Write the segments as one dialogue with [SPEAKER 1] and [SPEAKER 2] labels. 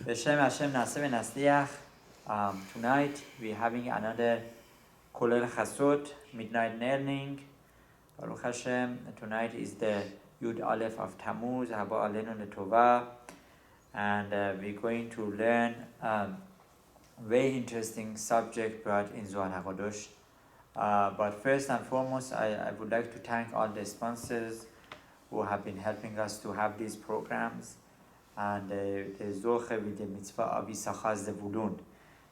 [SPEAKER 1] B'Shem Hashem Naseh V'Nasliach. Tonight we're having another Kolel Chasot midnight learning. Baruch Hashem. Tonight is the Yud Aleph of Tammuz, Haba Alenu L'Tova, and we're going to learn very interesting subject brought in Zohar Hakaddosh. But first and foremost, I would like to thank all the sponsors who have been helping us to have these programs, and the Zohar with the mitzvah of Yisachar Zevulun.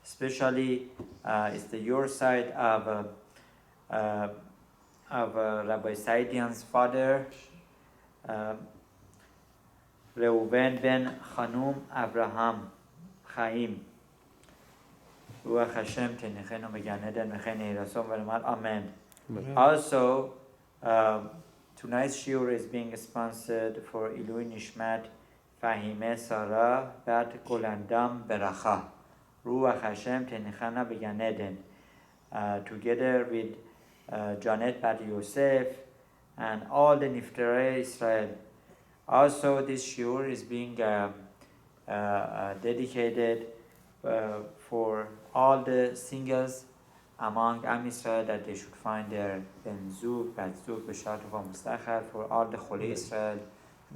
[SPEAKER 1] Especially, it's the your side of Rabbi Saidian's father, Reuven ben Chanum Abraham Chaim. Ruach Hashem tenechenu began Eden mechen yirasom v'lemal. Amen. Also, tonight's shiur is being sponsored for Ilui Nishmat Fahime Sarah Bat Golandam Beracha. Ruach Hashem tenechana began Eden. Together with Janet Bat Yosef and all the Niftarei Israel. Also, this shiur is being dedicated for all the singles among Am Yisrael, that they should find their Ben Zug, Bat Zug, B'Shat Tova Mustachar, for all the Cholei Israel,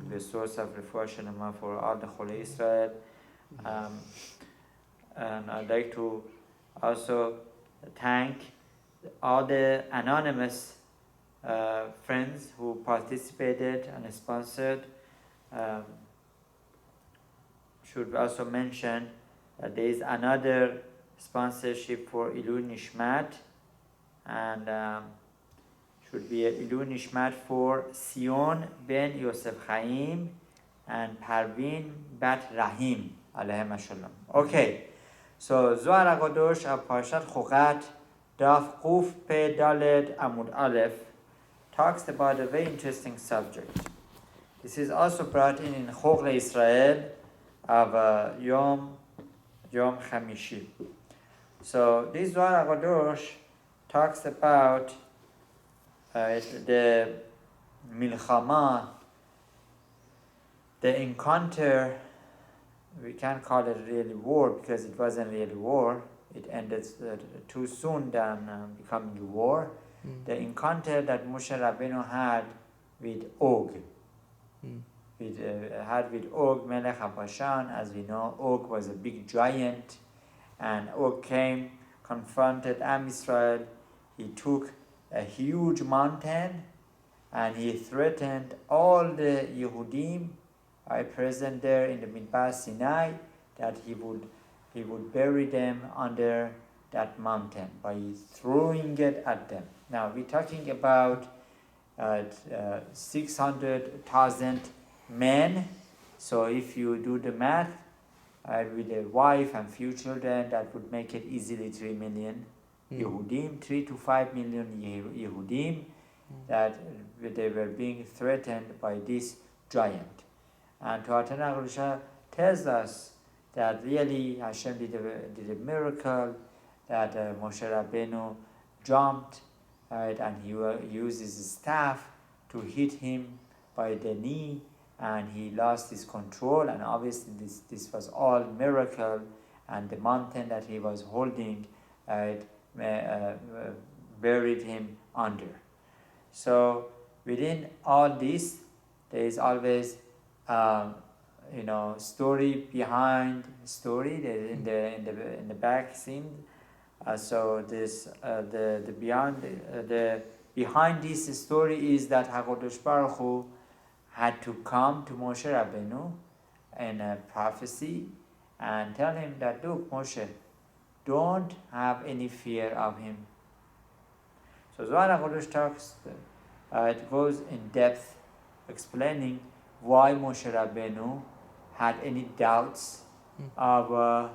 [SPEAKER 1] the source of Refuah Shelema for all the Cholei Israel. And I'd like to also thank all the anonymous friends who participated and sponsored. Should also mention that there is another sponsorship for Ilui Nishmat, and should be a Ilui Nishmat for Sion ben Yosef Chaim and Parvin Bat Rahim alayhim shalom. Okay, so Zohar Hakaddosh of Parashat Chukat Daf Quf Pe Daled Amud Aleph talks about a very interesting subject. This is also brought in Choklei Israel of Yom Chamishi. So this Zohar Hakaddosh talks about the milchama, the encounter. We can't call it really war because it wasn't really war. It ended too soon than becoming war. The encounter that Moshe Rabbeinu had with Og. Had with Og Melech HaBashan. As we know, Og was a big giant, and Og came, confronted Am Yisrael. He took a huge mountain and he threatened all the Yehudim present there in the Midbar Sinai, that he would bury them under that mountain by throwing it at them. Now we're talking about 600,000 men. So if you do the math, with a wife and few children, that would make it easily 3 million Yehudim, 3 to 5 million Yehudim, that they were being threatened by this giant. And Torah Hakadosha tells us that really Hashem did a miracle, that Moshe Rabbeinu jumped, right, and he used his staff to hit him by the knee, and he lost his control, and obviously this was all miracle, and the mountain that he was holding buried him under. So within all this, there is always story behind story in the back scene. So this the behind this story is that Hakaddosh Baruch Hu had to come to Moshe Rabbeinu in a prophecy and tell him that, look, Moshe, don't have any fear of him. So Zohar Hakaddosh talks, it goes in depth explaining why Moshe Rabbeinu had any doubts of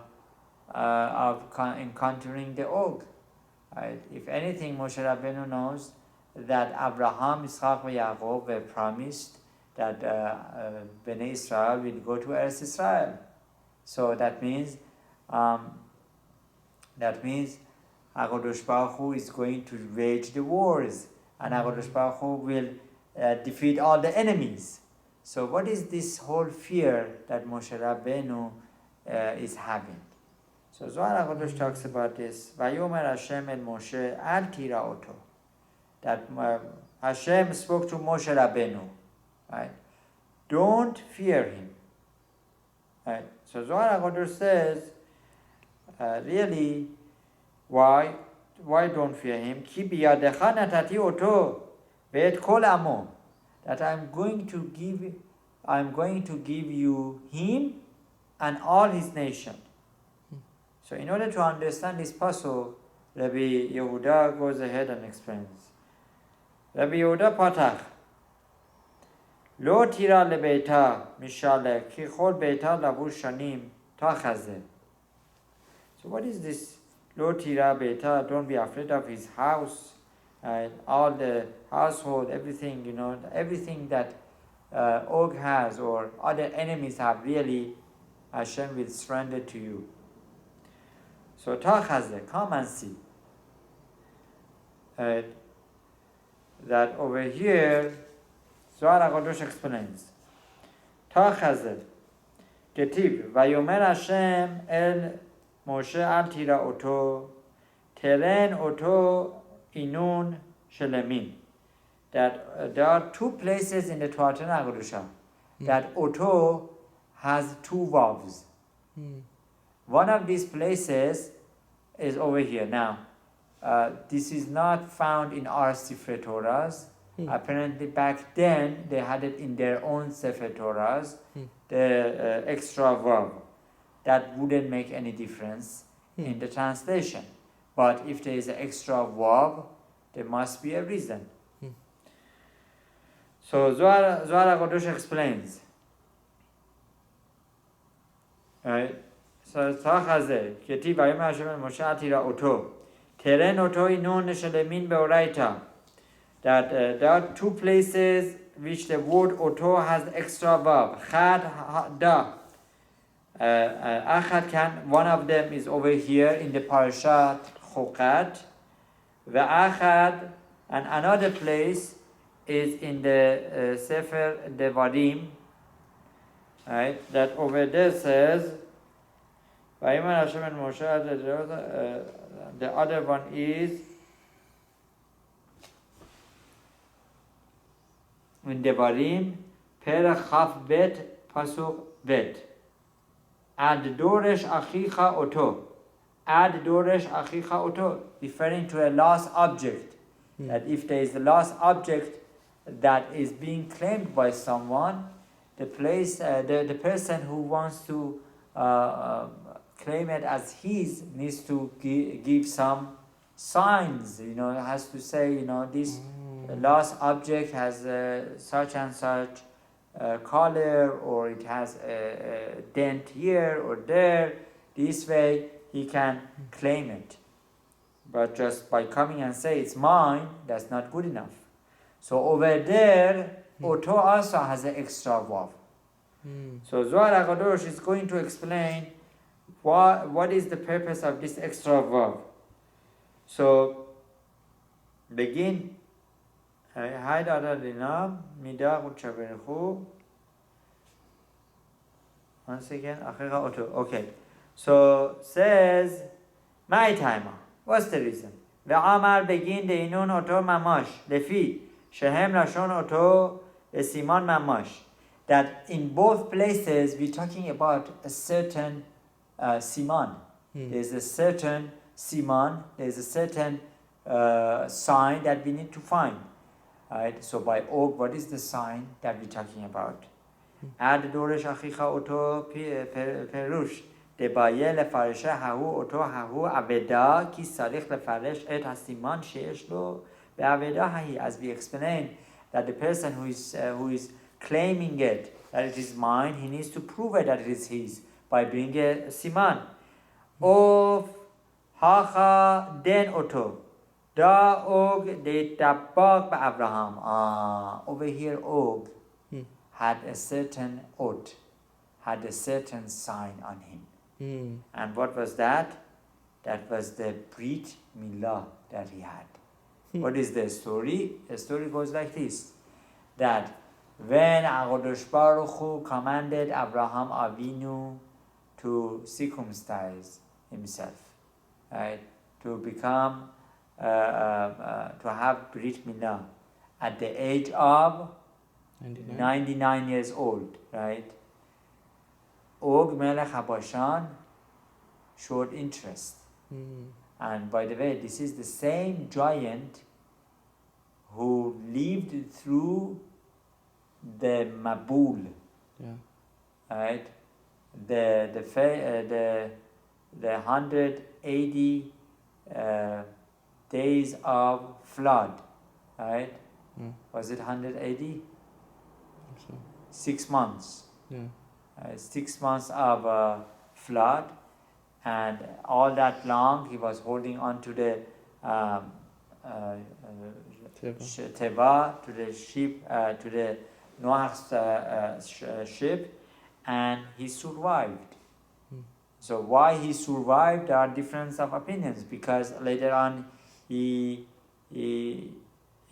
[SPEAKER 1] encountering the Og. Right? If anything, Moshe Rabbeinu knows that Abraham, Yitzchak, and Yaakov were promised that Bnei Israel will go to Eretz Israel. So that means Hakaddosh Baruch Hu is going to wage the wars, and Hakaddosh Baruch Hu will defeat all the enemies. So what is this whole fear that Moshe Rabbeinu is having. So Zohar Hakaddosh talks about this. Vayomer Hashem el Moshe al tira oto. That Hashem spoke to Moshe Rabbeinu, right? Don't fear him, right? So Zohar Hakaddosh says, really, why don't fear him? Ki biyadecha natati oto ve'et kol amo. That I'm going to give you him and all his nation. So in order to understand this pasuk, Rabbi Yehuda goes ahead and explains. Rabbi Yehuda patach lo tira lebeita mishalek ki chol beita lavush shanim tachaze. So what is this lo tira beita? Don't be afraid of his house, all the household, everything, everything that Og has or other enemies have, really Hashem will surrender to you. So tachaze, come and see. That over here, Zohar Hakaddosh explains. Tachaze, ketiv, vayomer Hashem el Moshe al tira oto, teren oto inun shelemin. That there are two places in the Torah Hakadosha that oto has two vowels. One of these places is over here. Now, this is not found in our Sefer Torahs. Apparently back then they had it in their own Sefer Torahs, the extra verb. That wouldn't make any difference in the translation. But if there is an extra verb, there must be a reason. So Zohar Hakaddosh explains. Right? So Tachaze, Keti Vayom Hashem el Moshe atira oto. Teren oto inun shelemin beoraita. That there are two places which the word oto has extra verb. Chad da. Achad kan, one of them is over here in the Parashat Chukat. Ve'achad, and another place is in the Sefer Devarim. Right? That over there says, Vayiman Hashem and Moshe, the other one is in Devarim, Perach Chaf Bet, Pasuk Bet. Ad doresh achicha oto. Ad doresh achicha oto. Referring to a lost object. That if there is a lost object that is being claimed by someone, the person who wants to claim it as his needs to give some signs. Has to say, this lost object has such and such color, or it has a dent here or there. This way he can claim it. But just by coming and say it's mine, that's not good enough. So over there, oto also has an extra vav. So Zohar Hakaddosh is going to explain what is the purpose of this extra vav. So begin. Once again, okay. So says my timer. What's the reason? Ve'amar begin the inun oto mamash lefi shehem lashon oto siman mamash. That in both places we're talking about a certain siman. There's a certain siman. There's a certain sign that we need to find. Right? So by Og, what is the sign that we're talking about? Ad doresh achicha oto perush. Debaye lefaresha hahu oto hahu aveda ki sarich lefaresh et hasiman sheesh lo beaveda hahi. As we explained, that the person who is claiming it, that it is mine, he needs to prove it that it is his by bringing a siman. Of hacha den oto. Da Og de tabak ba Abraham. Over here, Og had a certain oath, had a certain sign on him. And what was that? That was the Brit Milah that he had. What is the story? The story goes like this: that when Hakaddosh Baruch Hu commanded Abraham Avinu to to circumcise himself, right? To become, to have Brit Milah at the age of 99 years old, right? Og Melech Habashan showed interest. And by the way, this is the same giant who lived through the Mabul, right? The 180 days of flood, right? Was it 180?
[SPEAKER 2] So.
[SPEAKER 1] 6 months. 6 months of flood, and all that long he was holding on to the Teva, to the ship, to the Noah's ship, and he survived. So why he survived, there are difference of opinions, because later on he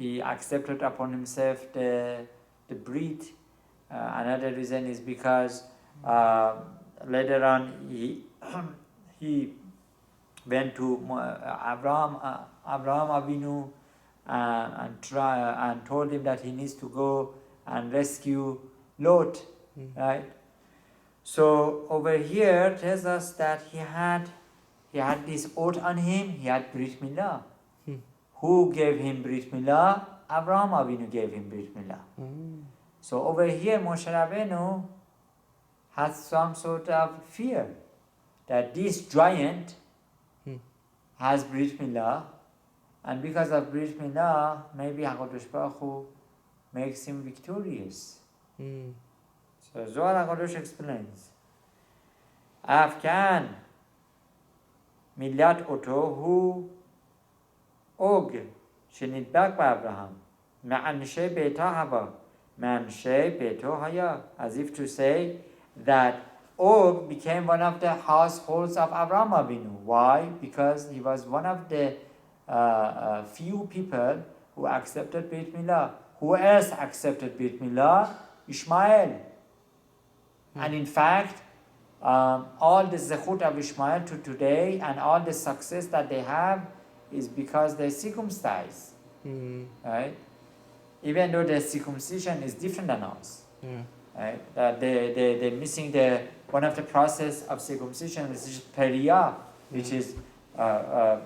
[SPEAKER 1] accepted upon himself the Brit. Another reason is because later on he went to Abraham Avinu and told him that he needs to go and rescue Lot, right? So over here tells us that he had this oath on him. He had Brit Milah. Who gave him Brit Milah? Abraham Avinu gave him Brit Milah. So over here Moshe Rabbeinu has some sort of fear that this giant has Brit Milah, and because of Brit Milah, maybe Hakaddosh Baruch Hu makes him victorious. So Zohar Hakaddosh explains, Afkan Milat Oto hu Og Shenidbak Abraham Ma'anshe Beta Haba Ma'anshe Beto Haya, as if to say that Og became one of the households of Abraham Avinu. Why? Because he was one of the few people who accepted Brit Milah. Who else accepted Brit Milah? Ishmael. And in fact, all the zechut of Ishmael to today and all the success that they have is because they circumcise. Right? Even though the circumcision is different than ours. Right? They're missing one of the process of circumcision, which is periyah, which is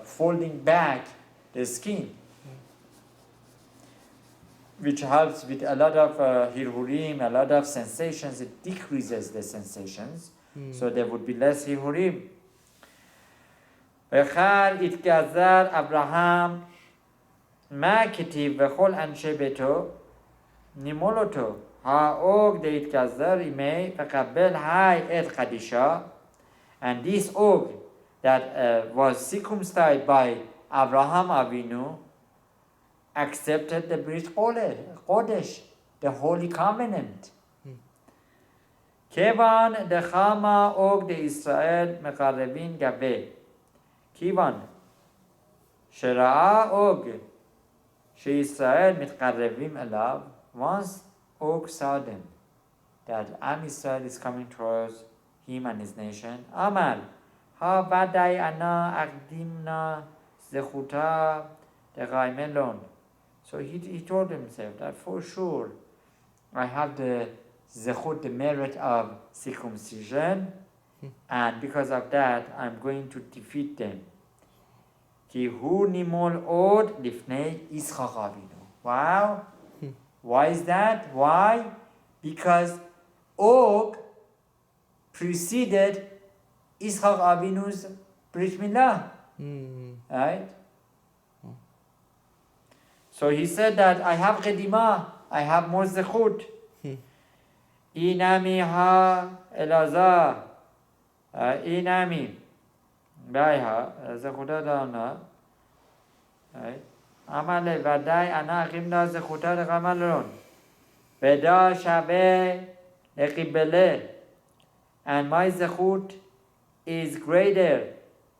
[SPEAKER 1] folding back the skin, which helps with a lot of hirhurim, a lot of sensations. It decreases the sensations, so there would be less hirhurim. V'char itgazar Abraham ma ketiv v'chol anshe beto nimoloto ha'og deitgazar imei v'kabel hai et chadisha. And this og that was circumcised by Abraham Avinu accepted the Brit Kodesh, the Holy Covenant. Kevan dechama og de Israel mekarevin gabe. Kivan shera'a og she Israel mitkarevim elav. Once Og saw them, that Am Israel is coming towards him and his nation. Amal ha vadai ana akdimna zechuta dechaimelon. So he told himself that for sure I have the zechut, the merit of circumcision, and because of that I'm going to defeat them. Ki hu nimol od lifnei Yitzchak Avinu. Wow. Why is that? Why? Because Og preceded Yitzchak Avinu's Brit Milah. Right? So he said that I have Kedima, I have more Zechut. Inami ha Elazar. Inami. Baiha. Zechuta dana. Right? Amale vadai ana chimna zechuta dechamalon. Veda shave lekibele. And my zechut is greater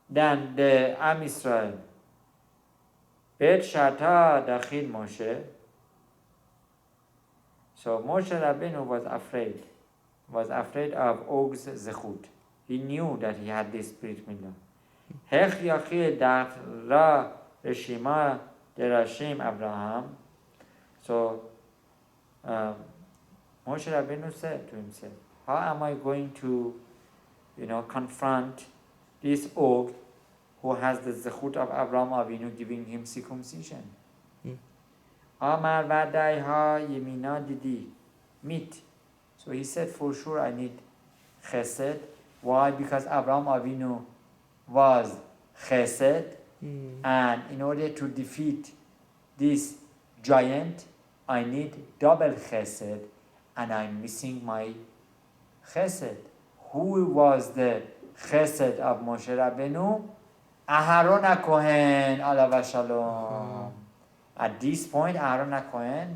[SPEAKER 1] than the Am Israel. Bet shata dachil Moshe. So Moshe Rabbeinu was afraid of Og's zechut. He knew that he had this Brit Milah. Hech yachil dara reshima derashim Abraham. So Moshe Rabbeinu said to himself, how am I going to, confront this oak who has the zechut of Abraham Avinu giving him circumcision? Amar vadaiha yemina didi mit. So he said, for sure I need chesed. Why? Because Abraham Avinu was chesed, and in order to defeat this giant, I need double chesed, and I'm missing my chesed. Who was the chesed of Moshe Rabbeinu? Aharon HaKohen, alav shalom. At this point, Aharon HaKohen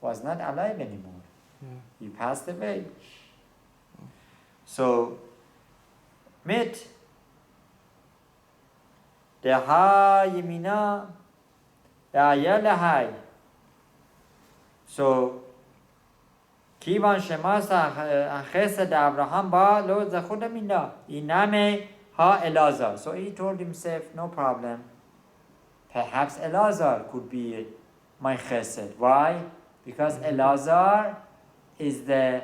[SPEAKER 1] was not alive anymore. He passed away. So, mit deha yemina da'aya lahai. So, kivan shemasa chesed Abraham ba lo zechut mina iname ha Elazar. So he told himself, no problem. Perhaps Elazar could be my chesed. Why? Because Elazar is the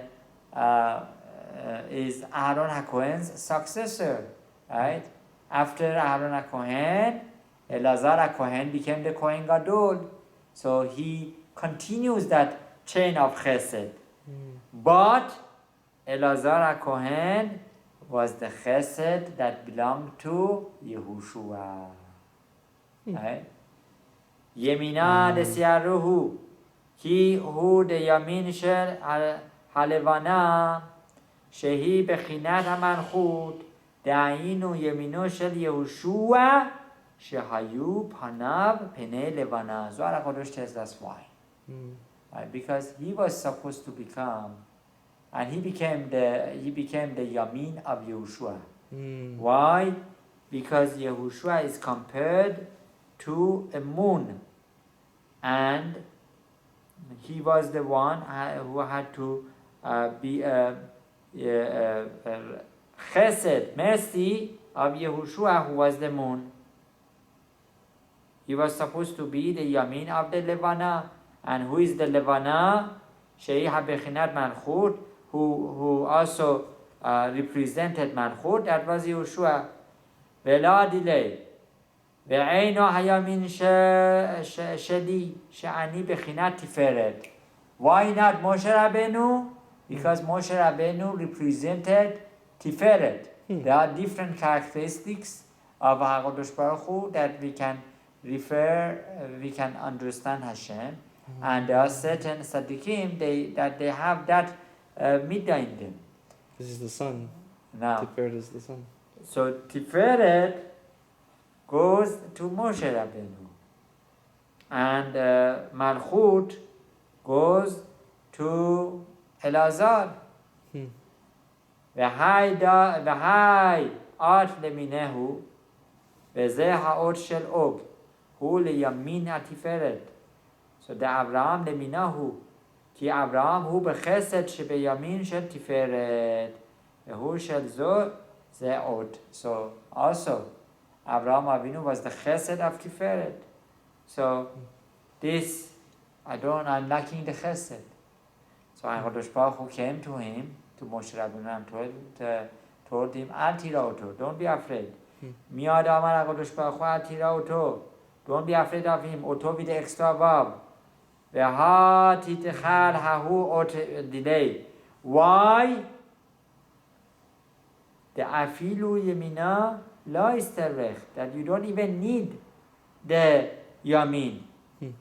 [SPEAKER 1] is Aharon HaKohen's successor, right? After Aharon HaKohen, Elazar HaKohen became the Kohen Gadol. So he continues that chain of chesed. But Elazar HaKohen was the chesed that belonged to Yehoshua. Right? Yemina desiaruhu ki hu de yamin shel halevana shehi bechinat hamalchut de'ayinu yemino shel Yehoshua shehayu panav penei levana. Zohar Hakaddosh tells us why. Right? Because he was supposed to become, and he became the yamin of Yehoshua. Why? Because Yehoshua is compared to a moon, and he was the one who had to be a chesed, mercy of Yehoshua, who was the moon. He was supposed to be the yamin of the levana. And who is the levana? Shei habechinat malchut, who also represented malchut. That was Yehoshua. Vela dilei. Ve'eino hayamin sheli she'ani bechinat tiferet. Why not Moshe Rabbeinu? Because Moshe Rabbeinu represented tiferet. There are different characteristics of Hakaddosh Baruch Hu that we can we can understand Hashem. And there are certain tzaddikim that they have that midah in them.
[SPEAKER 2] This is the sun.
[SPEAKER 1] Now,
[SPEAKER 2] Tiferet is the sun.
[SPEAKER 1] So Tiferet goes to Moshe Rabbeinu, and Malchut goes to Elazar. V'hai art leminehu v'zeh ha'ot shel og hu leyamin ha'tiferet. So the Abraham leminahu ki Abraham hu bechesed shebeyamin shel tiferet v'hu shel zo ze'ot. So also Abraham Avinu was the chesed of tiferet. So this I'm lacking the chesed. So Hakaddosh Baruch Hu came to him, to Moshe Rabbeinu, and told him, Al tira'oto, don't be afraid. Miyad amar Hakaddosh Baruch Hu, Al tira'oto, don't be afraid of him. Oto with the extra verb. Veha titechal hahu ot delay. Why? The afilu yemina la isterech, that you don't even need the yamin.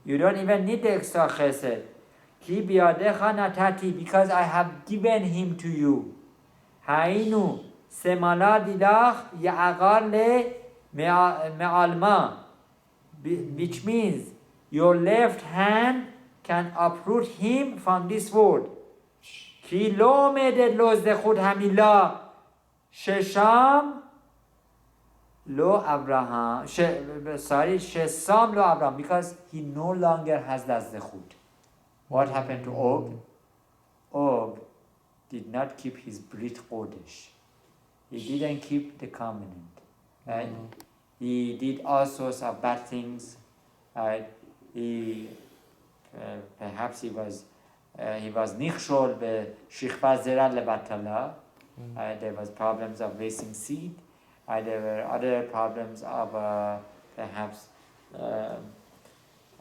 [SPEAKER 1] You don't even need the extra chesed. Ki biyadecha natati, because I have given him to you. Hainu semala dilach ya'agar le me'alma, which means your left hand can uproot him from this world. Ki lo medet lo zechut hamila shesham lo Abraham. Shesam lo Abraham, because he no longer has that zechut. What happened to Og? Og did not keep his Brit Kodesh. He didn't keep the covenant. Right? He did all sorts of bad things. Right? He perhaps he was nichshol be shichva zera levatala. There was problems of raising seed. There were other problems of perhaps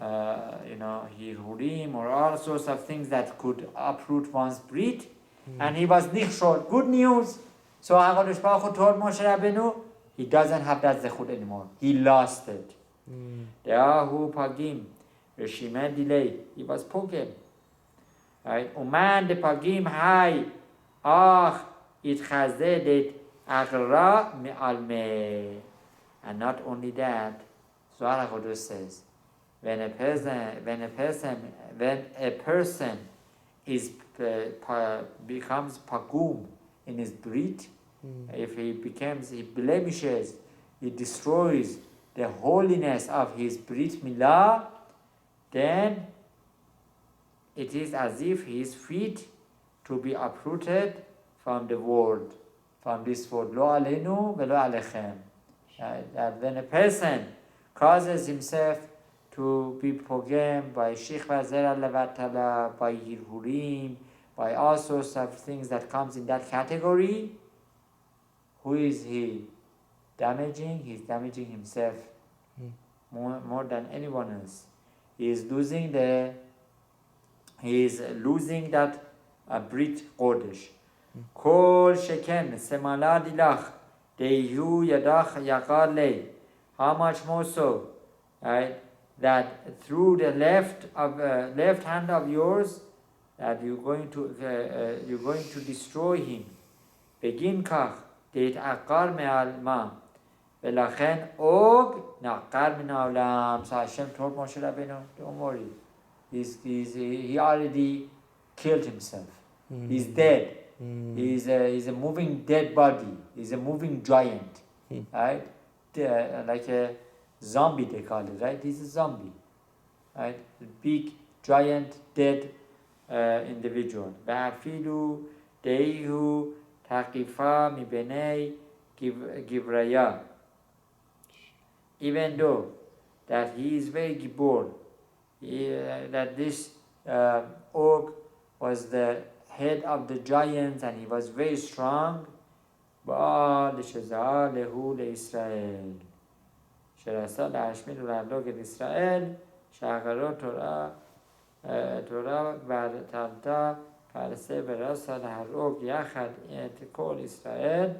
[SPEAKER 1] Hirurim or all sorts of things that could uproot one's Brit. And he was nichshol. Good news. So Hakaddosh Baruch Hu told Moshe Rabbeinu, he doesn't have that zechut anymore. He lost it. De'ahu pagim. Reshimeh delay. He was pogem. Right? Uman de pagim hai. Ach itchazedet agra me'alme. And not only that, Zohar Hakaddosh says, when a person is becomes pagum in his Brit, if he blemishes, he destroys the holiness of his Brit Milah, then it is as if he is fit to be uprooted from the world, from this world. Lo alenu velo alechem. That when a person causes himself to be pogem by shichva zera levatala, by hirhurim, by all sorts of things that comes in that category, who is he damaging? He's damaging himself more than anyone else. He is losing that Brit Kodesh. Kol sheken semala dilach deyu yadach yakar le. How much more so, right? That through the left hand of yours, that you're going to destroy him. Begin kach deit akar me'al ma, velachen og naqar min ha'olam. So Hashem told Moshe Rabbeinu, don't worry, he already killed himself. He's dead. He's a moving dead body. He's a moving giant, right? Like a zombie, they call it, right? He's a zombie, right? A big, giant, dead individual. Ba'afilu deihu taqifa mibenei givraya. Even though that he is very gibor, that this Og was the head of the giants and he was very strong, but l'shazar lehu le'Israel. שרצה להשמיד ולהבלוג את ישראל, שהחרו תורה ותלתה פרסה ורצה להרוג יחד את כל ישראל,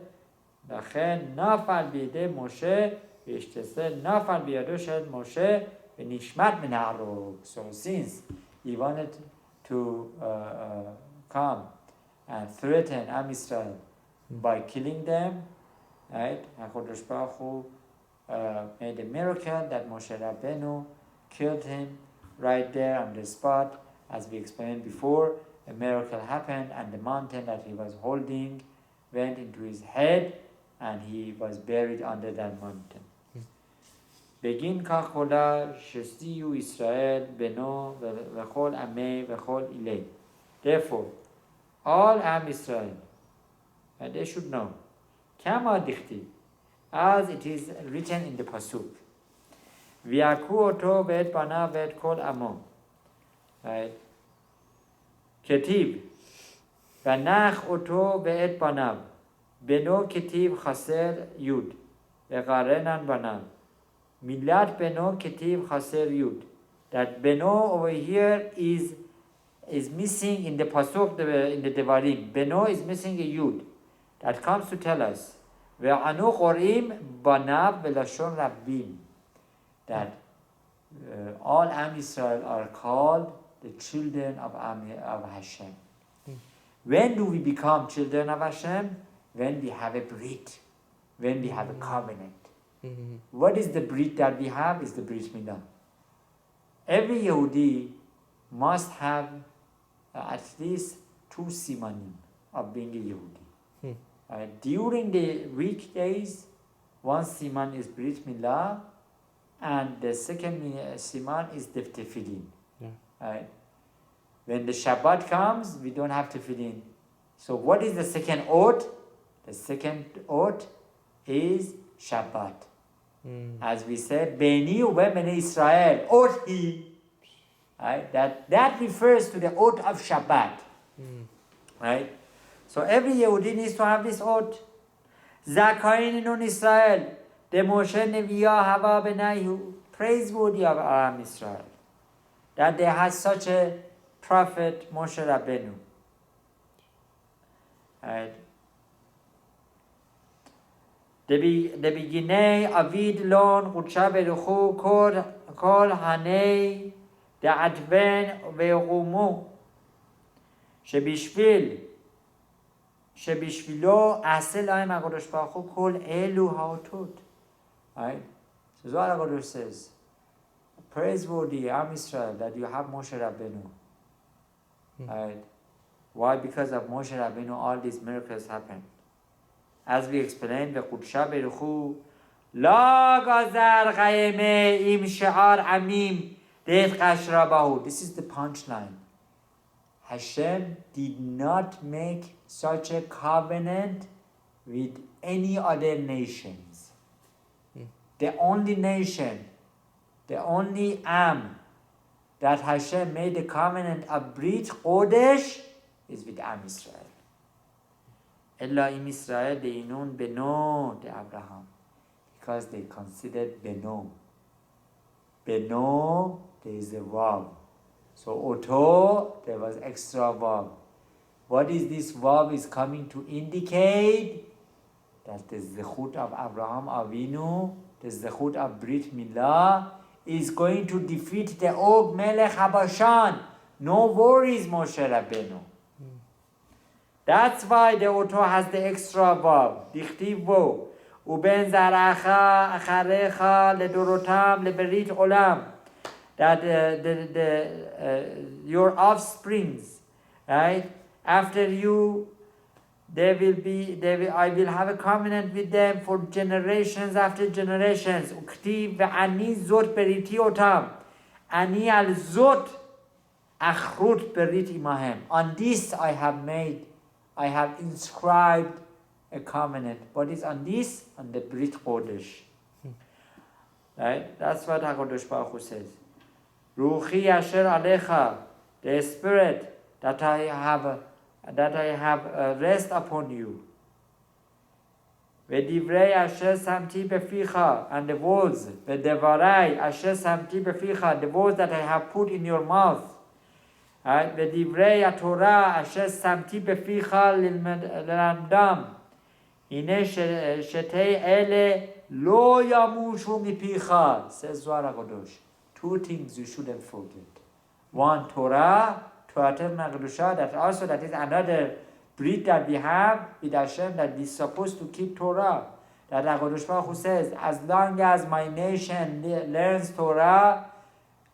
[SPEAKER 1] לכן נפל בידי משה, והשתסה נפל בידו של משה, ונשמט מן ההרוג. So since he wanted to come and threaten Am Israel by killing them, right? Hakaddosh Baruch Hu made a miracle that Moshe Rabbeinu killed him right there on the spot. As we explained before, a miracle happened and the mountain that he was holding went into his head and he was buried under that mountain. Begin kachola shestiyu Israel beno v'chol amei v'chol ilei. Therefore, all Am Israel, and they should know, kama dichti, as it is written in the pasuk, v'yaku oto v'et banav v'et kol amo. Right? Ketiv, v'nach oto v'et banav, beno ketiv chaser yud, v'garenan banav. Milat beno ketiv chaser yud. That beno over here is missing in the pasuk, in the devarim. Beno is missing a yud. That comes to tell us ve'anu chorim banav velashon rabbim. That all Am Yisrael are called the children of Hashem. When do we become children of Hashem? When we have a Brit, when we have a covenant. What is the Brit that we have? Is the Brit Milah. Every Yehudi must have at least 2 simanim of being a Yehudi. During the weekdays, one siman is Brit Milah, and the second siman is the tefillin. When the Shabbat comes, we don't have tefillin. So what is the second oath? The second oath is Shabbat. As we said, Beni Ubemene Israel, oath he. Right? That refers to the oath of Shabbat. Right? So every Yehudi needs to have this oath. Zakayin nun Israel, the Moshe Neviah Hava Benayu, praiseworthy of Aram Israel, that they had such a prophet Moshe Rabbeinu. Right? דבגיני אביד לון קודשה ברוחו כל הני דעדבן וירומו שבשבילו עשה להם הקדוש ברוך הוא כל אלו האותות. Right? So Zohar Hakaddosh says, praiseworthy Am Israel that you have Moshe Rabbeinu. Right? Why? Because of Moshe Rabbeinu all these miracles happened. As we explained, וקודשה ברוחו לא גזר קיימה עם שאר עמים דעת קשרה בהו. This is the punchline. Hashem did not make such a covenant with any other nations. The only nation, the only Am that Hashem made the covenant of Brit Kodesh is with Am Israel. Ella im Israel deinun beno de Abraham, because they considered beno. Beno, there is a vav. So oto, there was extra vav. What is this vav is coming to indicate? That the zechut of Abraham Avinu, the zechut of Brit Milah, is going to defeat the Og Melech Habashan. No worries, Moshe Rabbeinu. That's why the oto has the extra vav. Dichtiv vo. Uben zaracha acharecha ledorotam leberit olam. That your offsprings, right? After you, I will have a covenant with them for generations after generations. Uktiv ve'ani zot beriti otam. Ani al zot achrut berit imahem. On this I have inscribed a covenant. What is on this? On the Brit Kodesh. Right? That's what Hakaddosh Baruch Hu says. Ruchi asher alecha, the spirit that I have rest upon you. V'divrei asher samti beficha, and the words, v'devarai asher samti beficha, the words that I have put in your mouth. V'divrei Torah asher samti beficha l'lamdam. Hine shetei ele lo yamushu mipicha, says Zohar Hakaddosh. Two things you shouldn't forget. One, Torah Nagdusha, that is another Brit that we have with Hashem, that we're supposed to keep Torah. That Hakaddosh Baruch Hu says, as long as my nation learns Torah,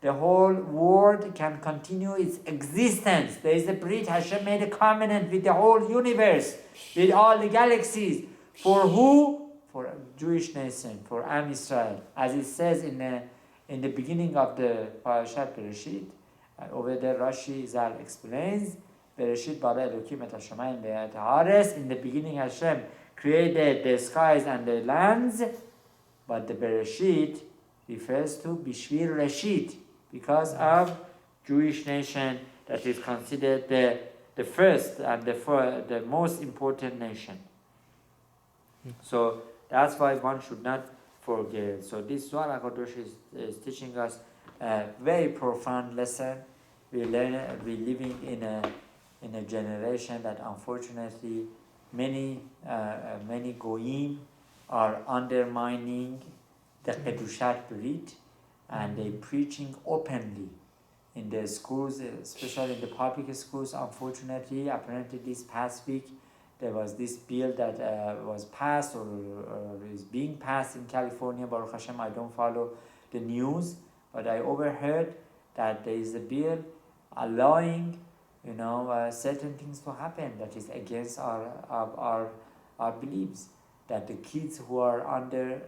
[SPEAKER 1] the whole world can continue its existence. There is a Brit. Hashem made a covenant with the whole universe, with all the galaxies. For who? For a Jewish nation, for Am Israel. As it says in the beginning of the Parashat Bereshit, over there Rashi Zal explains, Bereshit bara Elokim et hashamayim ve'et haaretz. In the beginning Hashem created the skies and the lands, but the Bereshit refers to Bishvil Reshit, because of Jewish nation that is considered the first and the most important nation. So that's why one should not forget. So this Zohar Hakaddosh is teaching us a very profound lesson. We're living in a generation that unfortunately many goyim are undermining the Kedushat Brit, and they're preaching openly in the schools, especially in the public schools. Unfortunately, apparently this past week there was this bill that was passed or is being passed in California. Baruch Hashem, I don't follow the news, but I overheard that there is a bill allowing, certain things to happen that is against our beliefs. That the kids who are under